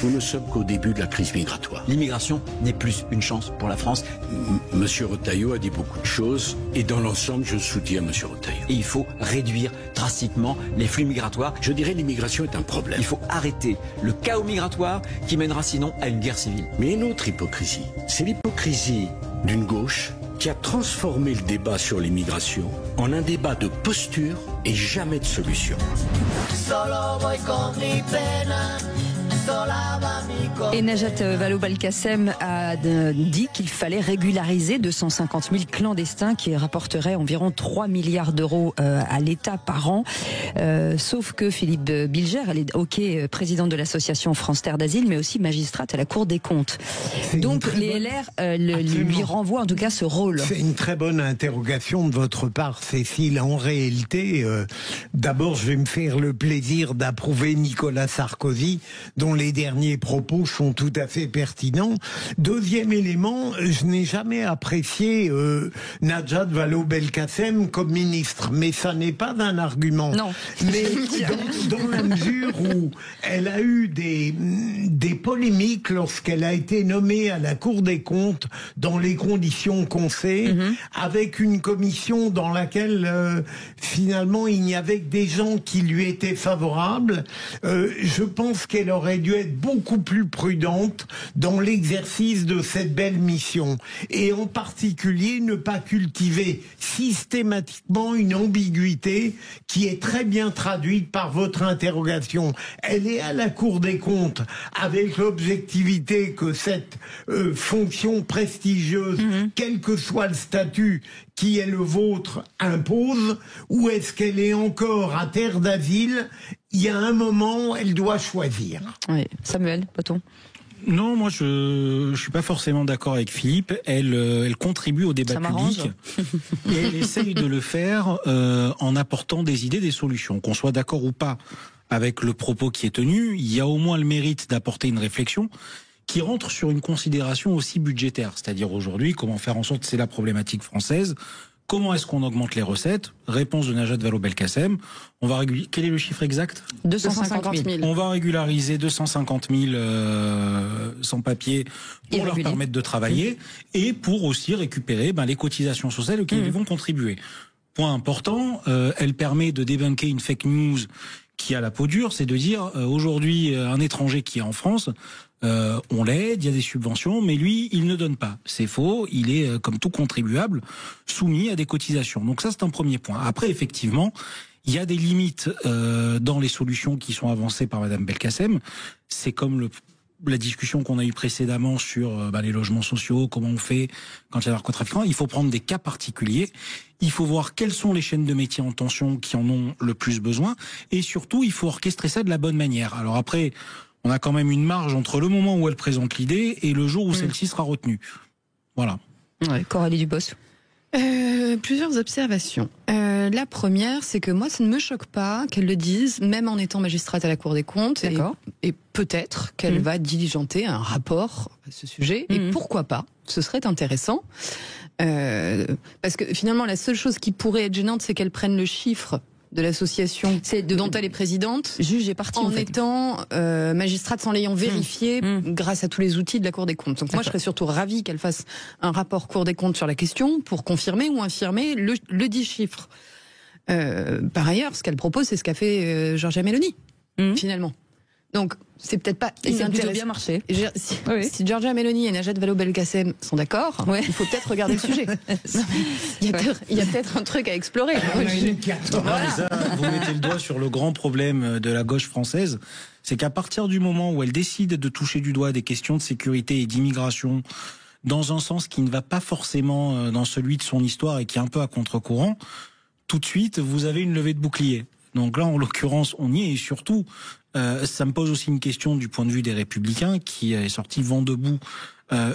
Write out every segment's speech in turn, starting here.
Nous ne sommes qu'au début de la crise migratoire. L'immigration n'est plus une chance pour la France. Monsieur Retailleau a dit beaucoup de choses et dans l'ensemble, je soutiens Monsieur Retailleau. Et il faut réduire drastiquement les flux migratoires. Je dirais l'immigration est un problème. Il faut arrêter le chaos migratoire qui mènera sinon à une guerre civile. Mais une autre hypocrisie, c'est l'hypocrisie d'une gauche qui a transformé le débat sur l'immigration en un débat de posture et jamais de solution. Et Najat Vallaud-Belkacem a dit qu'il fallait régulariser 250 000 clandestins qui rapporteraient environ 3 milliards d'euros à l'État par an. Sauf que Philippe Bilger, elle est présidente de l'association France Terre d'Asile, mais aussi magistrate à la Cour des comptes. Donc les LR lui renvoient en tout cas ce rôle. C'est une très bonne interrogation de votre part, Cécile. En réalité, d'abord, je vais me faire le plaisir d'approuver Nicolas Sarkozy, dont les derniers propos sont tout à fait pertinents. Deuxième élément, je n'ai jamais apprécié Najat Vallaud-Belkacem comme ministre, mais ça n'est pas un argument. Non. Mais dans la mesure où elle a eu des polémiques lorsqu'elle a été nommée à la Cour des comptes dans les conditions qu'on sait, avec une commission dans laquelle finalement il n'y avait que des gens qui lui étaient favorables, je pense qu'elle aurait dû être beaucoup plus prudente dans l'exercice de cette belle mission. Et en particulier, ne pas cultiver systématiquement une ambiguïté qui est très bien traduite par votre interrogation. Elle est à la Cour des comptes avec l'objectivité que cette fonction prestigieuse, quel que soit le statut qui est le vôtre, impose, ou est-ce qu'elle est encore à terre d'asile? Il y a un moment, elle doit choisir. Oui. Samuel Poton. Non, moi je suis pas forcément d'accord avec Philippe. Elle contribue au débat public et elle essaye de le faire en apportant des idées, des solutions. Qu'on soit d'accord ou pas avec le propos qui est tenu, il y a au moins le mérite d'apporter une réflexion qui rentre sur une considération aussi budgétaire. C'est-à-dire aujourd'hui, comment faire en sorte, c'est la problématique française, comment est-ce qu'on augmente les recettes? Réponse de Najat Vallaud-Belkacem. On va quel est le chiffre exact? 250 000. On va régulariser 250 000 sans-papiers pour leur permettre de travailler et pour aussi récupérer les cotisations sociales auxquelles ils vont contribuer. Point important, elle permet de débunker une fake news qui a la peau dure, c'est de dire aujourd'hui un étranger qui est en France, on l'aide, il y a des subventions, mais lui, il ne donne pas. C'est faux, il est, comme tout contribuable, soumis à des cotisations. Donc ça, c'est un premier point. Après, effectivement, il y a des limites dans les solutions qui sont avancées par Madame Belkacem. C'est comme la discussion qu'on a eue précédemment sur les logements sociaux, comment on fait quand il y a narcotrafiquants. Il faut prendre des cas particuliers. Il faut voir quelles sont les chaînes de métiers en tension qui en ont le plus besoin. Et surtout, il faut orchestrer ça de la bonne manière. Alors après, on a quand même une marge entre le moment où elle présente l'idée et le jour où celle-ci sera retenue. Voilà. Ouais, Coralie Dubos. Plusieurs observations. La première, c'est que moi, ça ne me choque pas qu'elle le dise, même en étant magistrate à la Cour des comptes. Et peut-être qu'elle va diligenter un rapport à ce sujet. Et pourquoi pas? Ce serait intéressant. Parce que finalement, la seule chose qui pourrait être gênante, c'est qu'elle prenne le chiffre de l'association dont elle est présidente, juge et partie, en étant magistrate sans l'ayant vérifié grâce à tous les outils de la Cour des comptes. Donc moi, je serais surtout ravie qu'elle fasse un rapport Cour des comptes sur la question pour confirmer ou infirmer le dit chiffre. Par ailleurs, ce qu'elle propose, c'est ce qu'a fait Giorgia Meloni, finalement. Donc, c'est peut-être pas... Et ça a plutôt bien marché. Si Giorgia Meloni et Najat Vallaud-Belkacem sont d'accord, il faut peut-être regarder le sujet. Il y a peut-être un truc à explorer. Vous mettez le doigt sur le grand problème de la gauche française, c'est qu'à partir du moment où elle décide de toucher du doigt des questions de sécurité et d'immigration dans un sens qui ne va pas forcément dans celui de son histoire et qui est un peu à contre-courant, tout de suite, vous avez une levée de bouclier. Donc là, en l'occurrence, on y est. Et surtout, ça me pose aussi une question du point de vue des Républicains, qui est sorti vent debout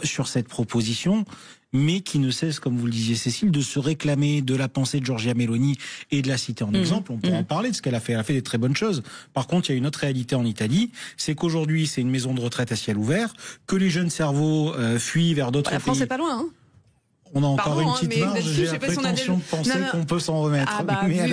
sur cette proposition, mais qui ne cesse, comme vous le disiez Cécile, de se réclamer de la pensée de Giorgia Meloni et de la citer en exemple. On pourra en parler de ce qu'elle a fait. Elle a fait des très bonnes choses. Par contre, il y a une autre réalité en Italie, c'est qu'aujourd'hui, c'est une maison de retraite à ciel ouvert, que les jeunes cerveaux fuient vers d'autres pays. La France n'est pas loin, hein. On a encore une petite marge, j'ai la prétention de penser qu'on peut s'en remettre.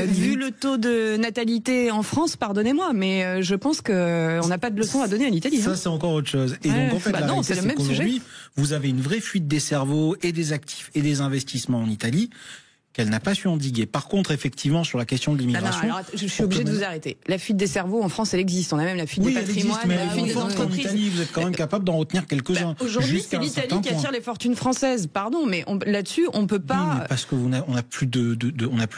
Vu le taux de natalité en France, pardonnez-moi, mais je pense qu'on n'a pas de leçon à donner à l'Italie. Ça, c'est encore autre chose. Et donc, en fait, la réalité, c'est qu'aujourd'hui, vous avez une vraie fuite des cerveaux et des actifs et des investissements en Italie qu'elle n'a pas su endiguer. Par contre, effectivement, sur la question de l'immigration... Alors, je suis obligée de vous arrêter. La fuite des cerveaux, en France, elle existe. On a même la fuite des patrimoines, la fuite des entreprises. En Italie, vous êtes quand même capable d'en retenir quelques-uns. Aujourd'hui, c'est l'Italie qui attire les fortunes françaises. Pardon, mais là-dessus, on peut pas... Oui, mais parce qu'on n'a plus de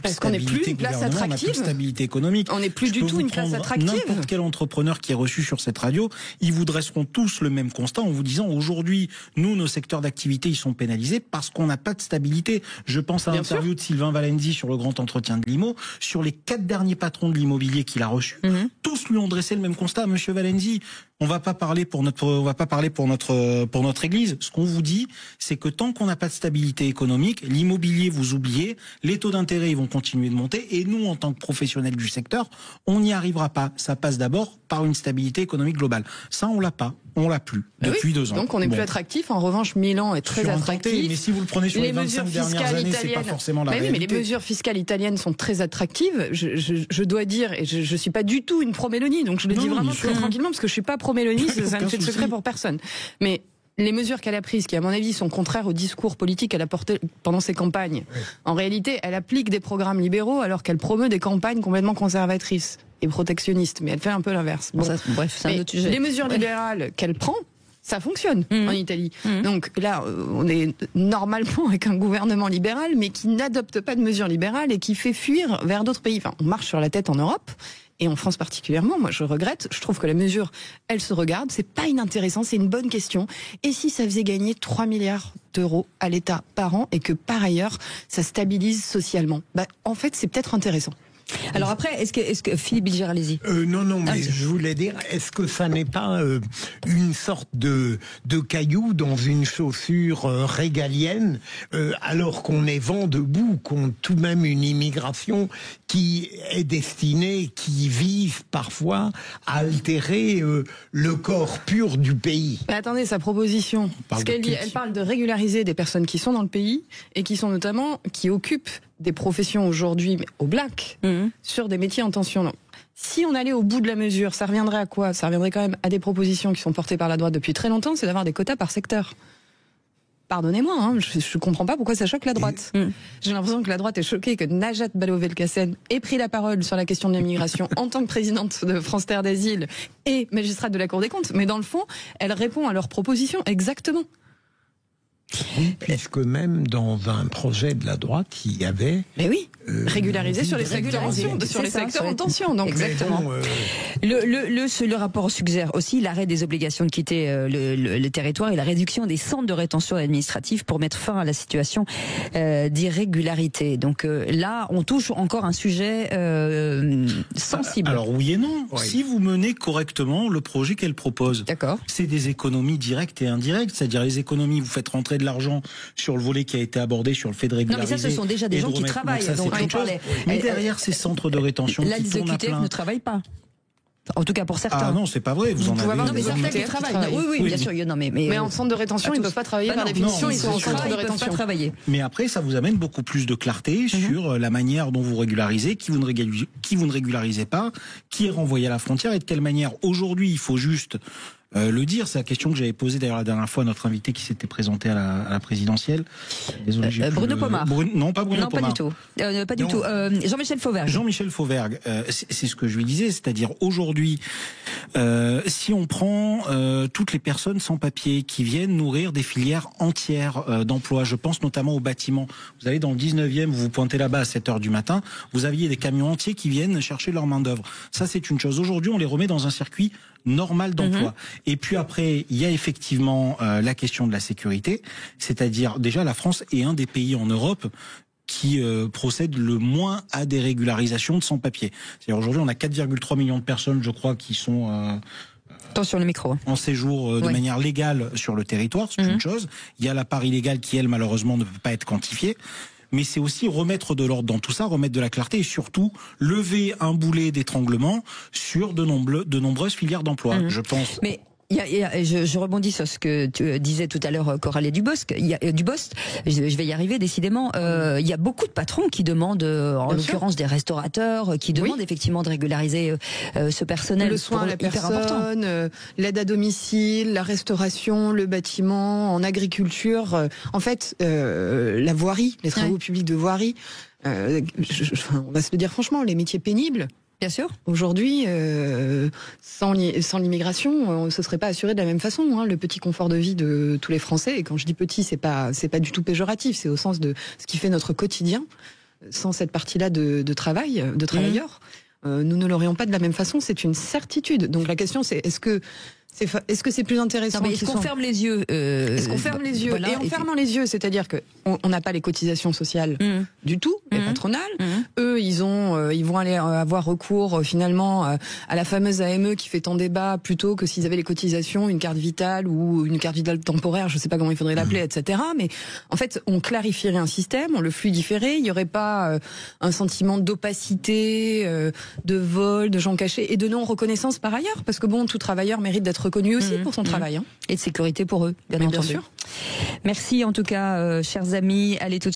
stabilité gouvernementale, on n'a plus de stabilité économique. On n'est plus du tout une place attractive. N'importe quel entrepreneur qui est reçu sur cette radio, ils vous dresseront tous le même constat en vous disant aujourd'hui, nous, nos secteurs d'activité, ils sont pénalisés parce qu'on n'a pas de stabilité. Je pense à l'interview de Sylvain Valenzi sur le grand entretien de l'IMO, sur les 4 derniers patrons de l'immobilier qu'il a reçus, tous lui ont dressé le même constat. Monsieur Valenzi, on va pas parler pour notre église. Ce qu'on vous dit, c'est que tant qu'on n'a pas de stabilité économique, l'immobilier, vous oubliez, les taux d'intérêt, ils vont continuer de monter, et nous, en tant que professionnels du secteur, on n'y arrivera pas. Ça passe d'abord par une stabilité économique globale. Ça, on l'a pas. On l'a plus depuis 2 ans. Donc on n'est plus attractif. En revanche, Milan est très attractif. Mais si vous le prenez sur les 25 dernières années, c'est pas forcément la réalité. Mais les mesures fiscales italiennes sont très attractives. Je dois dire, et je suis pas du tout une pro-Mélanie, donc je le dis vraiment très tranquillement, parce que je suis pas pro-Mélanie, ça ne fait de secret pour personne. Mais les mesures qu'elle a prises, qui à mon avis sont contraires au discours politique qu'elle a porté pendant ses campagnes, en réalité, elle applique des programmes libéraux alors qu'elle promeut des campagnes complètement conservatrices et protectionnistes. Mais elle fait un peu l'inverse. Bon. Bref, c'est un autre sujet. Les mesures libérales qu'elle prend, ça fonctionne en Italie. Donc là, on est normalement avec un gouvernement libéral, mais qui n'adopte pas de mesures libérales et qui fait fuir vers d'autres pays. Enfin, on marche sur la tête en Europe. Et en France particulièrement, moi je regrette, je trouve que la mesure, elle se regarde, c'est pas inintéressant, c'est une bonne question. Et si ça faisait gagner 3 milliards d'euros à l'État par an et que par ailleurs, ça stabilise socialement, en fait c'est peut-être intéressant. Alors après, est-ce que Philippe Bilger, allez-y. Non, mais je voulais dire, est-ce que ça n'est pas une sorte de caillou dans une chaussure régalienne, alors qu'on est vent debout contre tout de même une immigration qui est destinée, qui vise parfois à altérer le corps pur du pays. Mais attendez, sa proposition, ce qu'elle dit, elle parle de régulariser des personnes qui sont dans le pays et qui sont notamment, qui occupent des professions aujourd'hui au black sur des métiers en tension. Donc, si on allait au bout de la mesure, ça reviendrait à quoi? Ça reviendrait quand même à des propositions qui sont portées par la droite depuis très longtemps, c'est d'avoir des quotas par secteur. Pardonnez-moi, je comprends pas pourquoi ça choque la droite. J'ai l'impression que la droite est choquée que Najat Vallaud-Belkacem ait pris la parole sur la question de l'immigration en tant que présidente de France Terre d'Asile et magistrate de la Cour des comptes, mais dans le fond, elle répond à leurs propositions exactement. Oui, puisque même dans un projet de la droite, il y avait... Mais oui, régulariser sur les secteurs en tension. Donc exactement. Le rapport suggère aussi l'arrêt des obligations de quitter le territoire et la réduction des centres de rétention administrative pour mettre fin à la situation d'irrégularité. Donc là, on touche encore un sujet sensible. Alors oui et non. Oui. Si vous menez correctement le projet qu'elle propose, c'est des économies directes et indirectes. C'est-à-dire les économies, vous faites rentrer de l'argent sur le volet qui a été abordé sur le fait de régulariser. Non, mais ça, ce sont déjà des gens qui travaillent. Mais derrière ces centres de rétention, là, les OQTF ne travaillent pas. En tout cas pour certains. Ah non, c'est pas vrai. Vous en avez. Non, mais certains qui travaillent. Oui, bien sûr. Non, mais en centre de rétention, ils ne peuvent pas travailler par définition. Ils sont en centre de rétention. Mais après, ça vous amène beaucoup plus de clarté sur la manière dont vous régularisez, qui vous ne régularisez pas, qui est renvoyé à la frontière et de quelle manière. Aujourd'hui, il faut juste le dire. C'est la question que j'avais posée d'ailleurs la dernière fois à notre invité qui s'était présenté à la présidentielle. Désolé, Bruno Pomar. Non, pas Bruno Pomar. Pas du tout. Jean-Michel Fauvergue. Jean-Michel Fauvergue. C'est ce que je lui disais, c'est-à-dire aujourd'hui, si on prend toutes les personnes sans papier qui viennent nourrir des filières entières d'emploi, je pense notamment au bâtiment. Vous allez dans le 19e, vous vous pointez là-bas à 7h du matin, vous aviez des camions entiers qui viennent chercher leur main-d'œuvre. Ça, c'est une chose. Aujourd'hui, on les remet dans un circuit normal d'emploi. Et puis après, il y a effectivement la question de la sécurité, c'est-à-dire déjà la France est un des pays en Europe qui procède le moins à des régularisations de sans-papiers. C'est-à-dire aujourd'hui, on a 4,3 millions de personnes, je crois, qui sont attention le micro. En séjour de manière légale sur le territoire, c'est une chose. Il y a la part illégale qui, elle, malheureusement, ne peut pas être quantifiée. Mais c'est aussi remettre de l'ordre dans tout ça, remettre de la clarté et surtout lever un boulet d'étranglement sur de nombreuses filières d'emploi. Je pense Je rebondis sur ce que tu disais tout à l'heure, Coralie Dubost. Je vais y arriver décidément. Il y a beaucoup de patrons qui demandent, en l'occurrence des restaurateurs, qui demandent effectivement de régulariser ce personnel. Le soin à la personne, l'aide à domicile, la restauration, le bâtiment, en agriculture. En fait, la voirie, les travaux publics de voirie. On va se le dire franchement, les métiers pénibles. Bien sûr. Aujourd'hui, sans l'immigration, on ne se serait pas assuré de la même façon. Hein, le petit confort de vie de tous les Français. Et quand je dis petit, c'est pas du tout péjoratif. C'est au sens de ce qui fait notre quotidien. Sans cette partie-là de travail, de travailleurs, nous ne l'aurions pas de la même façon. C'est une certitude. Donc la question, c'est est-ce que c'est plus intéressant? Est-ce qu'on ferme les yeux Est-ce qu'on ferme les yeux? Et en fermant les yeux, c'est-à-dire que on n'a pas les cotisations sociales du tout, les patronales. Eux, ils vont aller avoir recours finalement à la fameuse AME qui fait tant débat, plutôt que s'ils avaient les cotisations, une carte vitale ou une carte vitale temporaire, je sais pas comment il faudrait l'appeler, etc. Mais en fait, on clarifierait un système, on le fluidifierait. Il y aurait pas un sentiment d'opacité, de vol, de gens cachés et de non reconnaissance par ailleurs, parce que bon, tout travailleur mérite d'être reconnu aussi pour son travail. Hein. Et de sécurité pour eux, bien entendu. Bien sûr. Merci en tout cas, chers amis. Allez tout de suite.